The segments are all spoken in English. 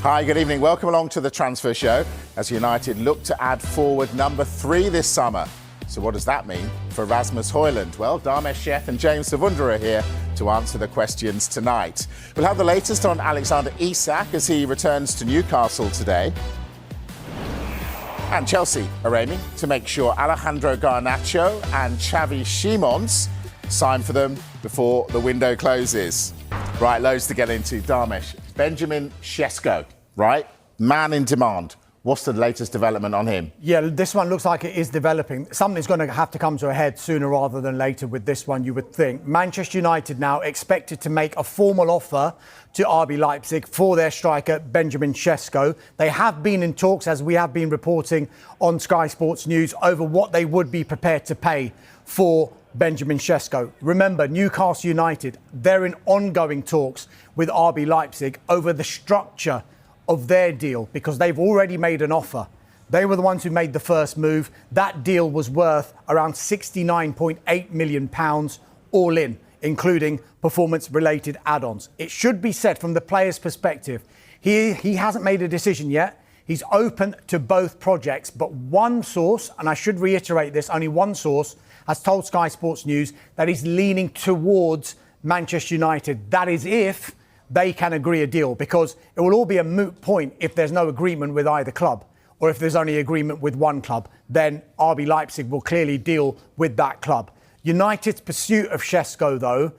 Hi, good evening. Welcome along to the Transfer Show as United look to add forward number 3 this summer. So what does that mean for Rasmus Højlund? Well, Darmesh Sheth and James Savundra are here to answer the questions tonight. We'll have the latest on Alexander Isak as he returns to Newcastle today. And Chelsea are aiming to make sure Alejandro Garnacho and Xavi Simons sign for them before the window closes. Right, loads to get into. Darmesh, Benjamin Šeško, right? Man in demand. What's the latest development on him? Yeah, this one looks like it is developing. Something's going to have to come to a head sooner rather than later with this one, you would think. Manchester United now expected to make a formal offer to RB Leipzig for their striker, Benjamin Šeško. They have been in talks, as we have been reporting on Sky Sports News, over what they would be prepared to pay for Benjamin Šeško. Remember, Newcastle United, they're in ongoing talks with RB Leipzig over the structure of their deal because they've already made an offer. They were the ones who made the first move. That deal was worth around £69.8 million all in, including performance-related add-ons. It should be said from the player's perspective, he hasn't made a decision yet. He's open to both projects, but one source, and I should reiterate this, only one source has told Sky Sports News that he's leaning towards Manchester United. That is if they can agree a deal, because it will all be a moot point if there's no agreement with either club, or if there's only agreement with one club, then RB Leipzig will clearly deal with that club. United's pursuit of Šeško, though,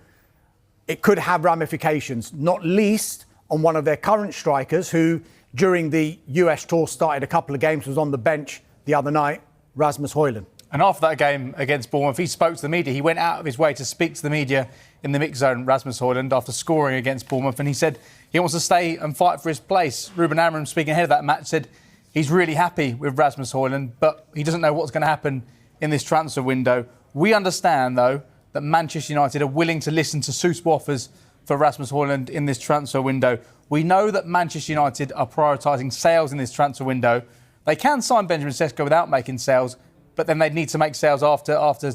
it could have ramifications, not least on one of their current strikers who, during the US tour, started a couple of games, was on the bench the other night, Rasmus Højlund. And after that game against Bournemouth, he spoke to the media. He went out of his way to speak to the media in the mix zone, Rasmus Højlund, after scoring against Bournemouth. And he said he wants to stay and fight for his place. Ruben Amorim, speaking ahead of that match, said he's really happy with Rasmus Højlund, but he doesn't know what's going to happen in this transfer window. We understand, though, that Manchester United are willing to listen to suitable offers for Rasmus Højlund in this transfer window. We know that Manchester United are prioritising sales in this transfer window. They can sign Benjamin Šeško without making sales, but then they'd need to make sales after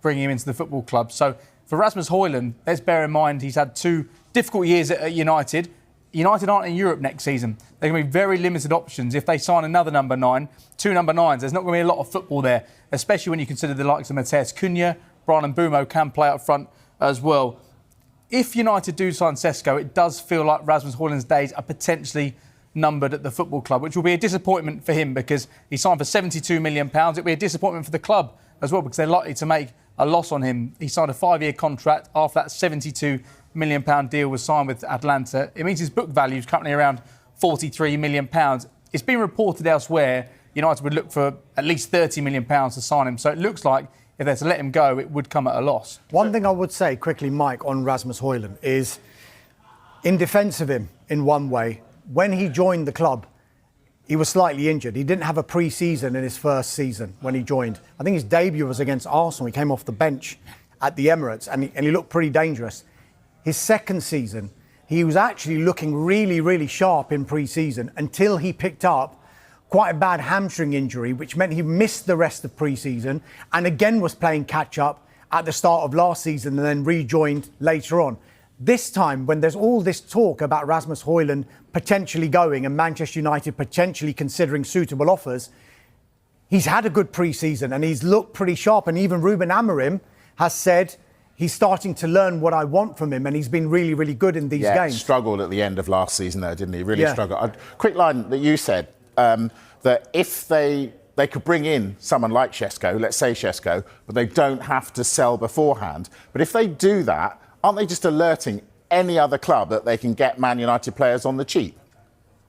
bringing him into the football club. So for Rasmus Højlund, let's bear in mind he's had 2 difficult years at United. United aren't in Europe next season. There are going to be very limited options. If they sign another number 9, 2 number 9s, there's not going to be a lot of football there, especially when you consider the likes of Matheus Cunha, Brian Mbeumo can play up front as well. If United do sign Šeško, it does feel like Rasmus Højlund's days are potentially numbered at the football club, which will be a disappointment for him because he signed for £72 million. It'll be a disappointment for the club as well because they're likely to make a loss on him. He signed a 5-year contract after that £72 million deal was signed with Atlanta. It means his book value is currently around £43 million. It's been reported elsewhere United would look for at least £30 million to sign him. So it looks like if they're to let him go, it would come at a loss. One thing I would say quickly, Mike, on Rasmus Højlund is, in defence of him, in one way, when he joined the club, he was slightly injured. He didn't have a pre-season in his first season when he joined. I think his debut was against Arsenal. He came off the bench at the Emirates and he looked pretty dangerous. His second season, he was actually looking really, really sharp in pre-season until he picked up quite a bad hamstring injury, which meant he missed the rest of pre-season and again was playing catch-up at the start of last season and then rejoined later on. This time, when there's all this talk about Rasmus Højlund potentially going and Manchester United potentially considering suitable offers, he's had a good pre-season and he's looked pretty sharp. And even Ruben Amorim has said he's starting to learn what I want from him and he's been really, really good in these games. Struggled at the end of last season, though, didn't he? Really struggled. Quick line that you said, that if they could bring in someone like Šeško, let's say Šeško, but they don't have to sell beforehand. But if they do that, aren't they just alerting any other club that they can get Man United players on the cheap?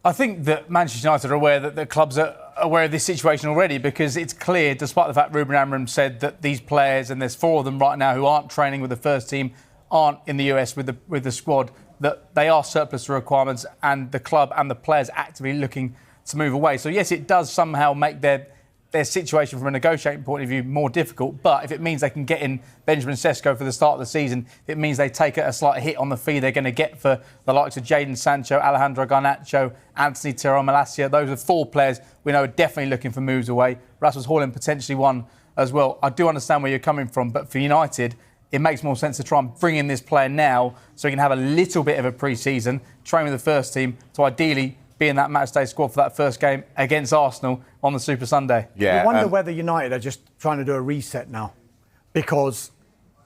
I think that Manchester United are aware that the clubs are aware of this situation already because it's clear, despite the fact Ruben Amorim said that these players, and there's 4 of them right now who aren't training with the first team, aren't in the US with the squad, that they are surplus to requirements and the club and the players actively looking to move away. So yes, it does somehow make their situation from a negotiating point of view more difficult, but if it means they can get in Benjamin Šeško for the start of the season, it means they take a slight hit on the fee they're going to get for the likes of Jadon Sancho, Alejandro Garnacho, Anthony Tyrell Malacia. Those are 4 players we know are definitely looking for moves away. Rasmus Højlund potentially one as well. I do understand where you're coming from, but for United, it makes more sense to try and bring in this player now so he can have a little bit of a pre-season, train with the first team to ideally be in that matchday squad for that first game against Arsenal on the Super Sunday. Yeah, I wonder whether United are just trying to do a reset now, because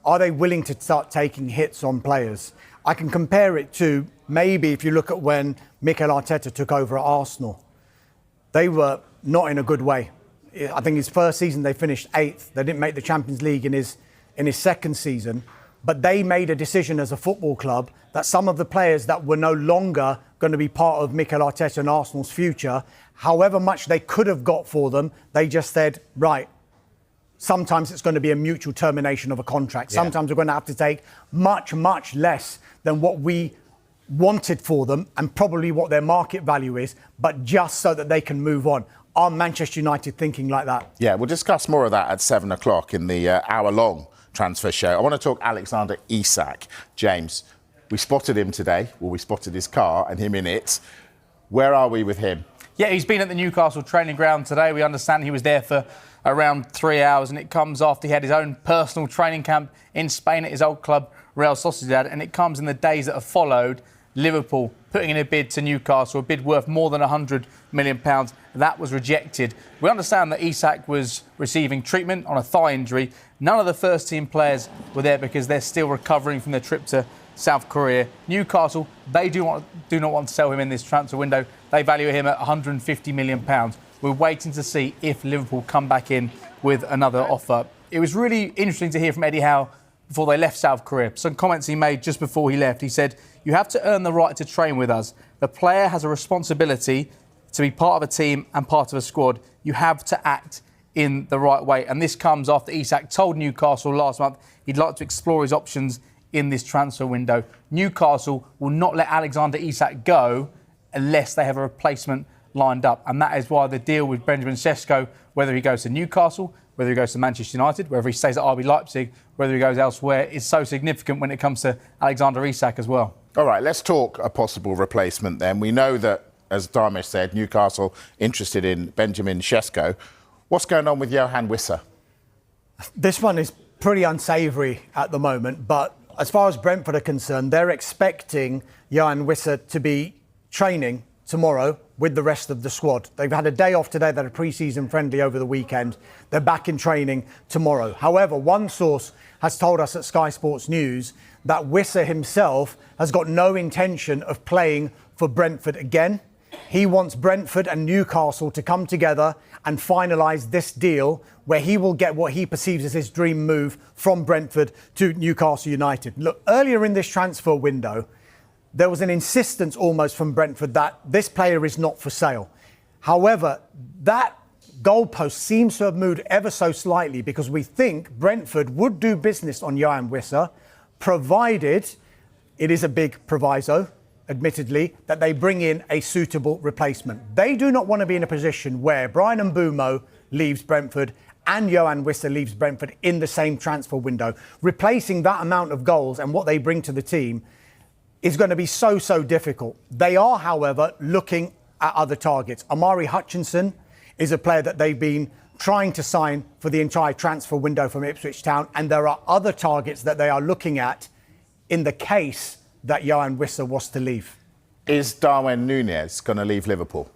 are they willing to start taking hits on players? I can compare it to maybe if you look at when Mikel Arteta took over at Arsenal. They were not in a good way. I think his first season they finished 8th. They didn't make the Champions League in his second season. But they made a decision as a football club that some of the players that were no longer going to be part of Mikel Arteta and Arsenal's future, however much they could have got for them, they just said, right, sometimes it's going to be a mutual termination of a contract. Yeah. Sometimes we're going to have to take much, much less than what we wanted for them and probably what their market value is, but just so that they can move on. Are Manchester United thinking like that? Yeah, we'll discuss more of that at 7 o'clock in the hour-long transfer show. I want to talk Alexander Isak. James, we spotted him today. Well, we spotted his car and him in it. Where are we with him? Yeah, he's been at the Newcastle training ground today. We understand he was there for around 3 hours, and it comes after he had his own personal training camp in Spain at his old club, Real Sociedad, and it comes in the days that have followed Liverpool putting in a bid to Newcastle, a bid worth more than £100 million. That was rejected. We understand that Isak was receiving treatment on a thigh injury. None of the first-team players were there because they're still recovering from their trip to South Korea. Newcastle, they do not want to sell him in this transfer window. They value him at £150 million. We're waiting to see if Liverpool come back in with another offer. It was really interesting to hear from Eddie Howe before they left South Korea. Some comments he made just before he left. He said, "You have to earn the right to train with us. The player has a responsibility to be part of a team and part of a squad. You have to act in the right way." And this comes after Isak told Newcastle last month he'd like to explore his options in this transfer window. Newcastle will not let Alexander Isak go unless they have a replacement lined up. And that is why the deal with Benjamin Šeško, whether he goes to Newcastle, whether he goes to Manchester United, whether he stays at RB Leipzig, whether he goes elsewhere, is so significant when it comes to Alexander Isak as well. All right, let's talk a possible replacement then. We know that, as Darmish said, Newcastle interested in Benjamin Šeško. What's going on with Johan Wissa? This one is pretty unsavoury at the moment, but as far as Brentford are concerned, they're expecting Johan Wissa to be training tomorrow with the rest of the squad. They've had a day off today. They had a pre-season friendly over the weekend. They're back in training tomorrow. However, one source has told us at Sky Sports News that Wissa himself has got no intention of playing for Brentford again. He wants Brentford and Newcastle to come together and finalise this deal where he will get what he perceives as his dream move from Brentford to Newcastle United. Look, earlier in this transfer window, there was an insistence almost from Brentford that this player is not for sale. However, that goalpost seems to have moved ever so slightly because we think Brentford would do business on Johan Wissa, provided, it is a big proviso, admittedly, that they bring in a suitable replacement. They do not want to be in a position where Brian Mbeumo leaves Brentford and Johan Wissa leaves Brentford in the same transfer window. Replacing that amount of goals and what they bring to the team is going to be so difficult. They are, however, looking at other targets. Amari Hutchinson is a player that they've been trying to sign for the entire transfer window from Ipswich Town, and there are other targets that they are looking at in the case that Johan Wissa was to leave. Is Darwin Núñez going to leave Liverpool?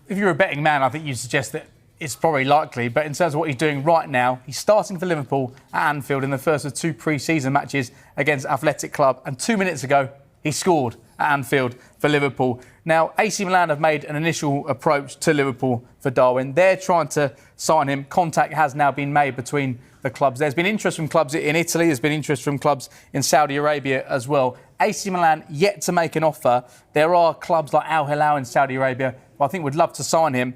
If you're a betting man, I think you suggest that it's probably likely, but in terms of what he's doing right now, he's starting for Liverpool at Anfield in the first of 2 pre-season matches against Athletic Club, and 2 minutes ago, he scored at Anfield for Liverpool. Now, AC Milan have made an initial approach to Liverpool for Darwin. They're trying to sign him. Contact has now been made between the clubs. There's been interest from clubs in Italy. There's been interest from clubs in Saudi Arabia as well. AC Milan yet to make an offer. There are clubs like Al Hilal in Saudi Arabia who I think would love to sign him.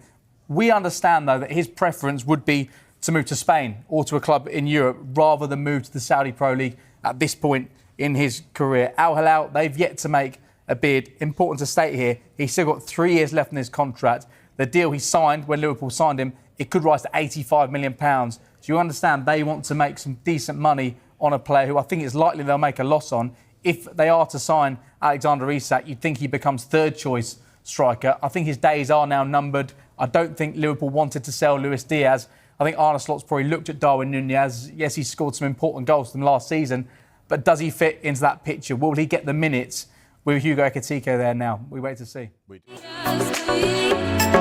We understand, though, that his preference would be to move to Spain or to a club in Europe rather than move to the Saudi Pro League at this point in his career. Al Hilal, they've yet to make a bid. Important to state here, he's still got 3 years left in his contract. The deal he signed, when Liverpool signed him, it could rise to £85 million. So you understand they want to make some decent money on a player who I think it's likely they'll make a loss on. If they are to sign Alexander Isak, you'd think he becomes third choice striker. I think his days are now numbered. I don't think Liverpool wanted to sell Luis Diaz. I think Arne Slot's probably looked at Darwin Núñez. Yes, he scored some important goals from last season, but does he fit into that picture? Will he get the minutes with Hugo Ekitike there now. We wait to see. We do. Just we